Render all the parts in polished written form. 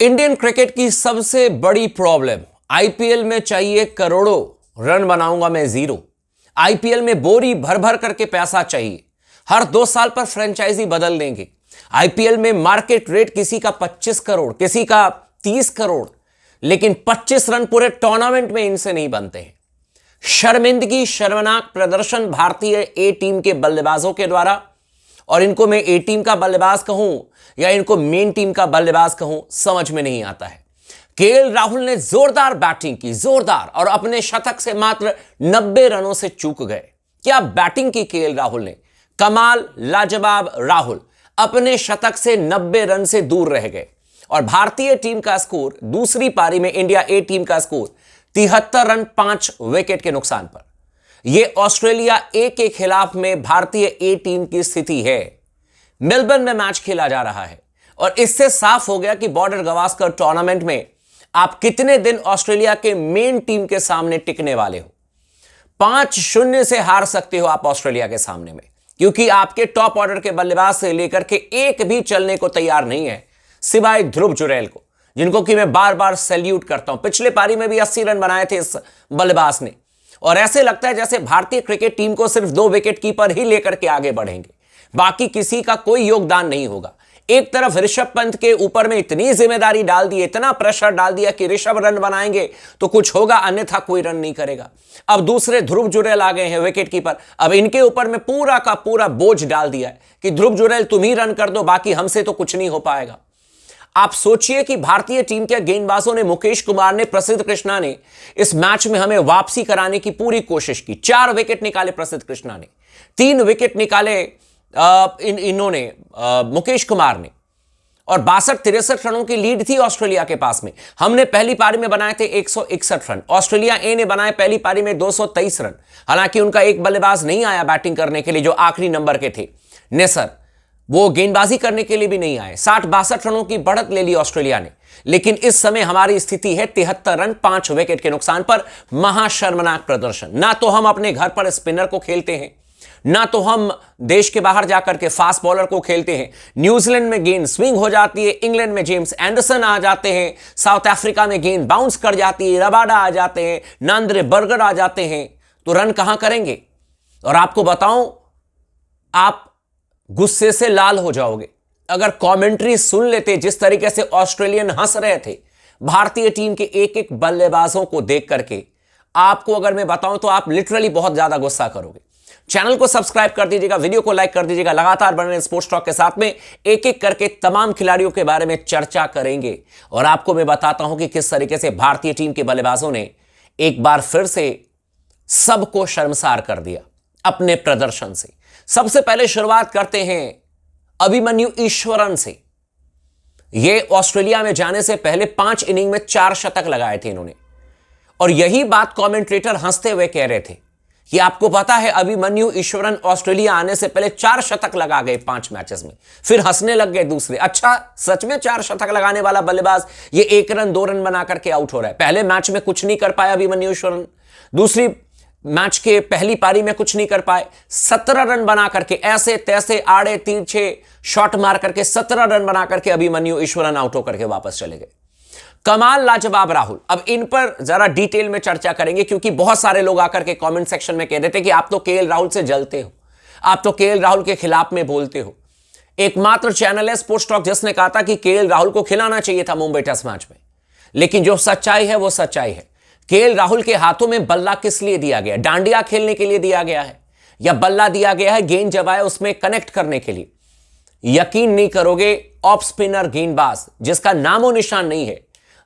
Indian cricket की सबसे बड़ी प्रॉब्लम, आईपीएल में चाहिए करोड़ों, रन बनाऊंगा मैं जीरो। आईपीएल में बोरी भर भर करके पैसा चाहिए, हर 2 साल पर फ्रेंचाइजी बदल देंगे। आईपीएल में मार्केट रेट किसी का 25 करोड़, किसी का 30 करोड़, लेकिन 25 रन पूरे टूर्नामेंट में इनसे नहीं बनते हैं। शर्मिंदगी, शर्मनाक प्रदर्शन भारतीय ए टीम के बल्लेबाजों के द्वारा, और इनको मैं ए टीम का बल्लेबाज कहूं या इनको मेन टीम का बल्लेबाज कहूं, समझ में नहीं आता है। केएल राहुल ने जोरदार बैटिंग की, जोरदार, और अपने शतक से मात्र 90 रनों से चूक गए। क्या बैटिंग की केएल राहुल ने, कमाल, लाजवाब राहुल अपने शतक से 90 रन से दूर रह गए। और भारतीय टीम का स्कोर, दूसरी पारी में इंडिया ए टीम का स्कोर 73 रन 5 विकेट के नुकसान पर। यह ऑस्ट्रेलिया ए के खिलाफ में भारतीय ए टीम की स्थिति है। मेलबर्न में मैच खेला जा रहा है और इससे साफ हो गया कि बॉर्डर गवास्कर टूर्नामेंट में आप कितने दिन ऑस्ट्रेलिया के मेन टीम के सामने टिकने वाले हो। 5-0 से हार सकते हो आप ऑस्ट्रेलिया के सामने में, क्योंकि आपके टॉप ऑर्डर के बल्लेबाज से लेकर के एक भी चलने को तैयार नहीं है, सिवाय ध्रुव जुरैल को, जिनको कि मैं बार बार सैल्यूट करता हूं। पिछले पारी में भी 80 रन बनाए थे इस बल्लेबाज ने, और ऐसे लगता है जैसे भारतीय क्रिकेट टीम को सिर्फ 2 विकेट कीपर ही लेकर के आगे बढ़ेंगे, बाकी किसी का कोई योगदान नहीं होगा। एक तरफ ऋषभ पंत के ऊपर में इतनी जिम्मेदारी डाल दी, इतना प्रेशर डाल दिया कि ऋषभ रन बनाएंगे तो कुछ होगा, अन्यथा कोई रन नहीं करेगा। अब दूसरे ध्रुव जुरैल आ गए हैं, विकेट कीपर। अब इनके ऊपर में पूरा का पूरा बोझ डाल दिया है कि ध्रुव जुरैल तुम ही रन कर दो, बाकी हमसे तो कुछ नहीं हो पाएगा। आप सोचिए कि भारतीय टीम के गेंदबाजों ने, मुकेश कुमार ने, प्रसिद्ध कृष्णा ने इस मैच में हमें वापसी कराने की पूरी कोशिश की। 4 विकेट निकाले प्रसिद्ध कृष्णा ने, 3 विकेट निकाले इन्होंने मुकेश कुमार ने, और 62-63 रनों की लीड थी ऑस्ट्रेलिया के पास में। हमने पहली पारी में बनाए थे 161 रन, ऑस्ट्रेलिया ए ने बनाए पहली पारी में 223 रन। हालांकि उनका एक बल्लेबाज नहीं आया बैटिंग करने के लिए, जो आखिरी नंबर के थे, नेसर, वो गेंदबाजी करने के लिए भी नहीं आए। 60-62 रनों की बढ़त ले ली ऑस्ट्रेलिया ने, लेकिन इस समय हमारी स्थिति है 73 रन 5 विकेट के नुकसान पर। महाशर्मनाक प्रदर्शन। ना तो हम अपने घर पर स्पिनर को खेलते हैं, ना तो हम देश के बाहर जाकर के फास्ट बॉलर को खेलते हैं। न्यूजीलैंड में गेंद स्विंग हो जाती है, इंग्लैंड में जेम्स एंडरसन आ जाते हैं, साउथ अफ्रीका में गेंद बाउंस कर जाती है, रबाडा आ जाते हैं, नांद्रे बर्गर आ जाते हैं, तो रन कहां करेंगे। और आपको बताऊं, आप गुस्से से लाल हो जाओगे अगर कमेंट्री सुन लेते जिस तरीके से ऑस्ट्रेलियन हंस रहे थे भारतीय टीम के एक एक बल्लेबाजों को देख करके। आपको अगर मैं बताऊं तो आप लिटरली बहुत ज्यादा गुस्सा करोगे। चैनल को सब्सक्राइब कर दीजिएगा, वीडियो को लाइक कर दीजिएगा। लगातार बन रहे स्पोर्ट्स टॉक के साथ में एक एक करके तमाम खिलाड़ियों के बारे में चर्चा करेंगे, और आपको मैं बताता हूं कि किस तरीके से भारतीय टीम के बल्लेबाजों ने एक बार फिर से सबको शर्मसार कर दिया अपने प्रदर्शन से। सबसे पहले शुरुआत करते हैं अभिमन्यु ईश्वरन से। यह ऑस्ट्रेलिया में जाने से पहले 5 इनिंग में 4 शतक लगाए थे इन्होंने, और यही बात कमेंटेटर हंसते हुए कह रहे थे कि आपको पता है अभिमन्यु ईश्वरन ऑस्ट्रेलिया आने से पहले 4 शतक लगा गए 5 मैचेस में। फिर हंसने लग गए दूसरे। अच्छा, सच में 4 शतक लगाने वाला बल्लेबाज ये 1 रन 2 रन बना करके आउट हो रहा है। पहले मैच में कुछ नहीं कर पाया अभिमन्यु ईश्वरन, दूसरी मैच के पहली पारी में कुछ नहीं कर पाए, 17 रन बना करके, ऐसे तैसे आड़े तिरछे शॉट मार करके 17 रन बना करके अभिमन्यु ईश्वरन आउट होकर के वापस चले गए। कमाल, लाजवाब राहुल। अब इन पर जरा डिटेल में चर्चा करेंगे, क्योंकि बहुत सारे लोग आकर के कमेंट सेक्शन में कह देते कि आप तो केएल राहुल से जलते हो, आप तो केएल राहुल के खिलाफ में बोलते हो। एकमात्र चैनल है स्पोर्ट्स टॉक जिसने कहा था कि केएल राहुल को खिलाना चाहिए था मुंबई टेस्ट मैच में, लेकिन जो सच्चाई है वो सच्चाई है। केएल राहुल के हाथों में बल्ला किस लिए दिया गया? डांडिया खेलने के लिए दिया गया है, या बल्ला दिया गया है गेंद जब आए उसमें कनेक्ट करने के लिए? यकीन नहीं करोगे, ऑफ स्पिनर गेंदबाज जिसका नामो निशान नहीं है,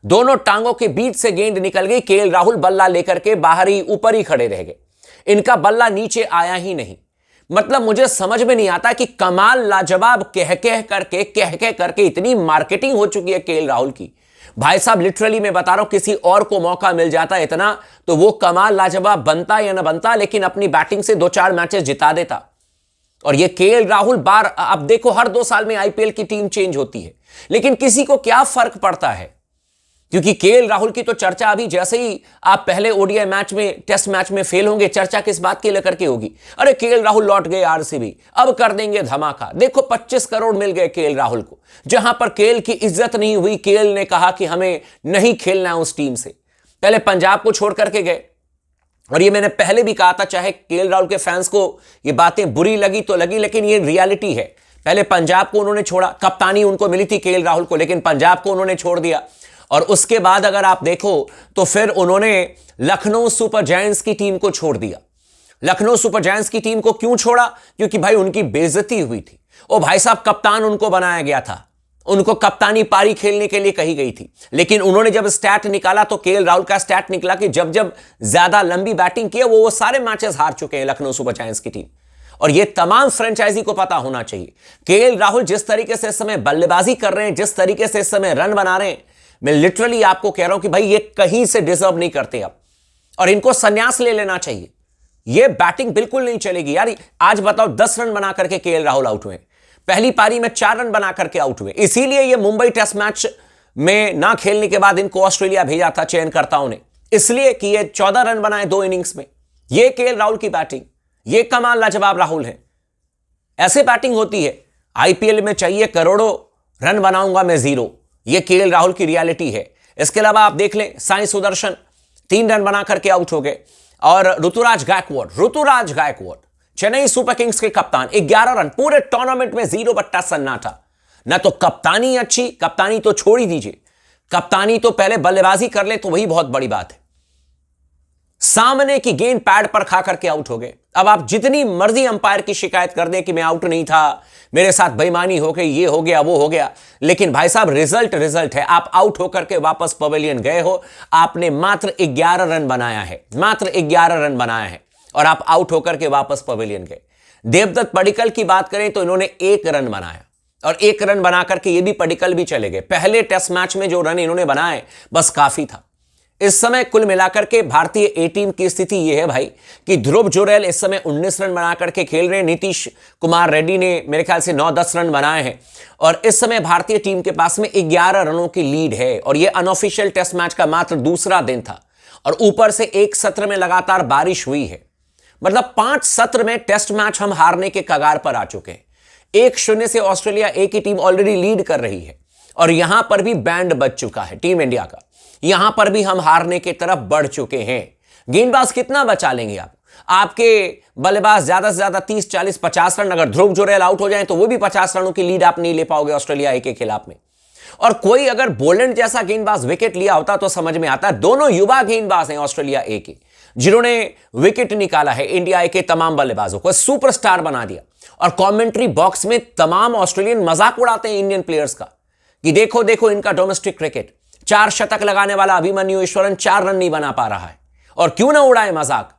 दोनों टांगों के बीच से गेंद निकल गई। केएल राहुल बल्ला लेकर के बाहर ही, ऊपर ही खड़े रह गए, इनका बल्ला नीचे आया ही नहीं। मतलब मुझे समझ में नहीं आता कि कमाल, लाजवाब कह कह करके इतनी मार्केटिंग हो चुकी है केएल राहुल की। भाई साहब, लिटरली मैं बता रहा हूं, किसी और को मौका मिल जाता इतना तो वो कमाल, लाजवाब बनता या ना बनता, लेकिन अपनी बैटिंग से 2-4 मैचेस जिता देता। और ये केएल राहुल बार, अब देखो, हर 2 साल में आईपीएल की टीम चेंज होती है, लेकिन किसी को क्या फर्क पड़ता है? क्योंकि केएल राहुल की तो चर्चा अभी जैसे ही आप पहले ओडीआई मैच में, टेस्ट मैच में फेल होंगे, चर्चा किस बात के लेकर के होगी? अरे केएल राहुल लौट गए आरसीबी, अब कर देंगे धमाका। देखो 25 करोड़ मिल गए केएल राहुल को, जहां पर केएल की इज्जत नहीं हुई। केएल ने कहा कि हमें नहीं खेलना है उस टीम से। पहले पंजाब को छोड़ करके गए, और ये मैंने पहले भी कहा था, चाहे केएल राहुल के फैंस को ये बातें बुरी लगी तो लगी, लेकिन ये रियलिटी है। पहले पंजाब को उन्होंने छोड़ा, कप्तानी उनको मिली थी केएल राहुल को, लेकिन पंजाब को उन्होंने छोड़ दिया। और उसके बाद अगर आप देखो तो फिर उन्होंने लखनऊ सुपर जायंट्स की टीम को छोड़ दिया। लखनऊ सुपर जायंट्स की टीम को क्यों छोड़ा? क्योंकि भाई उनकी बेइज्जती हुई थी। ओ भाई साहब, कप्तान उनको बनाया गया था, उनको कप्तानी पारी खेलने के लिए कही गई थी, लेकिन उन्होंने जब स्टैट निकाला तो केएल राहुल का स्टैट निकला कि जब जब ज्यादा लंबी बैटिंग की वो सारे मैचेस हार चुके हैं लखनऊ सुपर जायंट्स की टीम। और ये तमाम फ्रेंचाइजी को पता होना चाहिए। केएल राहुल जिस तरीके से इस समय बल्लेबाजी कर रहे हैं, जिस तरीके से इस समय रन बना रहे हैं, मैं लिटरली आपको कह रहा हूं कि भाई ये कहीं से डिजर्व नहीं करते अब, और इनको संन्यास ले लेना चाहिए। ये बैटिंग बिल्कुल नहीं चलेगी यार। आज बताओ 10 रन बना करके केएल राहुल आउट हुए, पहली पारी में 4 रन बना करके आउट हुए। इसीलिए ये मुंबई टेस्ट मैच में ना खेलने के बाद इनको ऑस्ट्रेलिया भेजा था चयनकर्ताओं ने, इसलिए कि ये 14 रन बनाए 2 इनिंग्स में। ये केएल राहुल की बैटिंग, ये कमाल लाजवाब राहुल है। ऐसे बैटिंग होती है। आईपीएल में चाहिए करोड़ों, रन बनाऊंगा मैं जीरो, ये केएल राहुल की रियलिटी है। इसके अलावा आप देख लें, साई सुदर्शन 3 रन बना करके आउट हो गए, और ऋतुराज गायकवाड़ चेन्नई सुपर किंग्स के कप्तान 11 रन, पूरे टूर्नामेंट में 0 बट्टा सन्नाटा। ना तो कप्तानी अच्छी, कप्तानी तो छोड़ ही दीजिए, कप्तानी तो पहले बल्लेबाजी कर ले तो वही बहुत बड़ी बात है। सामने की गेंद पैड पर खा करके आउट हो गए। अब आप जितनी मर्जी अंपायर की शिकायत कर दें कि मैं आउट नहीं था, मेरे साथ बेईमानी हो गई, ये हो गया वो हो गया, लेकिन भाई साहब रिजल्ट है। आप आउट होकर के वापस पवेलियन गए हो, आपने मात्र 11 रन बनाया है, मात्र 11 रन बनाया है, और आप आउट होकर के वापस पवेलियन गए। देवदत्त पडिक्कल की बात करें तो इन्होंने 1 रन बनाया, और 1 रन बना करके ये भी पडिक्कल भी चले गए। पहले टेस्ट मैच में जो रन इन्होंने बनाए बस काफी था। इस समय कुल मिलाकर के भारतीय ए टीम की स्थिति यह है भाई कि ध्रुव जुरैल इस समय 19 रन बना करके खेल रहे हैं। नीतीश कुमार रेड्डी ने मेरे ख्याल से 9-10 रन बनाए हैं, और इस समय भारतीय टीम के पास में 11 रनों की लीड है। और यह अनऑफिशियल टेस्ट मैच का मात्र दूसरा दिन था, और ऊपर से एक सत्र में लगातार बारिश हुई है। मतलब 5 सत्र में टेस्ट मैच हम हारने के कगार पर आ चुके हैं। 1-0 से ऑस्ट्रेलिया ए की टीम ऑलरेडी लीड कर रही है, और यहां पर भी बैंड बज चुका है टीम इंडिया का। यहां पर भी हम हारने की तरफ बढ़ चुके हैं। गेंदबाज कितना बचा लेंगे आप? आपके बल्लेबाज ज्यादा से ज्यादा 30, 40, 50 रन। अगर ध्रुव जुरैल आउट हो जाए तो वो भी 50 रनों की लीड आप नहीं ले पाओगे ऑस्ट्रेलिया ए के खिलाफ में। और कोई अगर बोलेंड जैसा गेंदबाज विकेट लिया होता तो समझ में आता। दोनों युवा गेंदबाज हैं ऑस्ट्रेलिया ए के, जिन्होंने विकेट निकाला है इंडिया ए के तमाम बल्लेबाजों को, सुपरस्टार बना दिया। और कमेंट्री बॉक्स में तमाम ऑस्ट्रेलियन मजाक उड़ाते हैं इंडियन प्लेयर्स का कि देखो देखो इनका डोमेस्टिक क्रिकेट। 4 शतक लगाने वाला अभिमन्यु ईश्वरन 4 रन नहीं बना पा रहा है। और क्यों ना उड़ाए मजाक?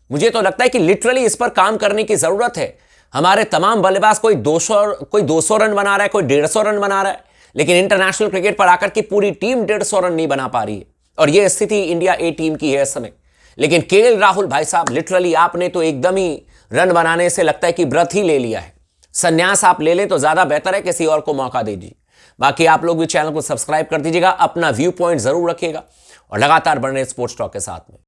मुझे तो लगता है कि लिटरली इस पर काम करने की जरूरत है। हमारे तमाम बल्लेबाज कोई 200 रन बना रहा है, कोई 150 रन बना रहा है, लेकिन इंटरनेशनल क्रिकेट पर आकर के पूरी टीम 150 रन नहीं बना पा रही है। और यह स्थिति इंडिया ए टीम की है इस समय। लेकिन केएल राहुल भाई साहब, लिटरली आपने तो एकदम ही रन बनाने से लगता है कि व्रत ही ले लिया है। संन्यास आप ले लें तो ज्यादा बेहतर है, किसी और को मौका दीजिए। बाकी आप लोग भी चैनल को सब्सक्राइब कर दीजिएगा, अपना व्यू पॉइंट जरूर रखिएगा, और लगातार बने स्पोर्ट्स टॉक के साथ में।